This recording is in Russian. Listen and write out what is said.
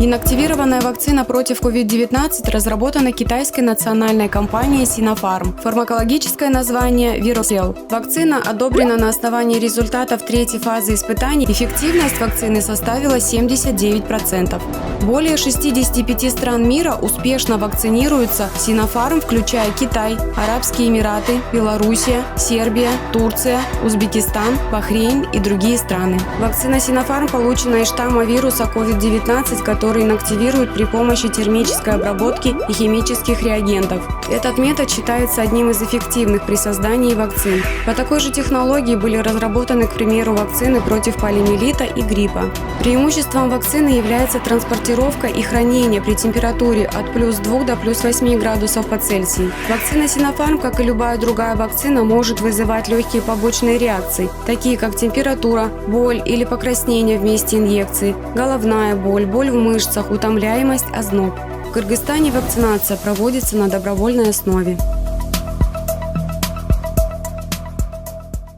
Инактивированная вакцина против COVID-19 разработана китайской национальной компанией Sinopharm. Фармакологическое название – Virocell. Вакцина одобрена на основании результатов третьей фазы испытаний. Эффективность вакцины составила 79%. Более 65 стран мира успешно вакцинируются Sinopharm, включая Китай, Арабские Эмираты, Белоруссия, Сербия, Турция, Узбекистан, Бахрейн и другие страны. Вакцина Sinopharm получена из штамма вируса COVID-19, который инактивируют при помощи термической обработки и химических реагентов. Этот метод считается одним из эффективных при создании вакцин. По такой же технологии были разработаны, к примеру, вакцины против полиомиелита и гриппа. Преимуществом вакцины является транспортировка и хранение при температуре от +2 до +8 градусов по Цельсию. Вакцина Sinopharm, как и любая другая вакцина, может вызывать легкие побочные реакции, такие как температура, боль или покраснение в месте инъекции, головная боль, боль в мышцах, утомляемость, озноб. В Кыргызстане вакцинация проводится на добровольной основе.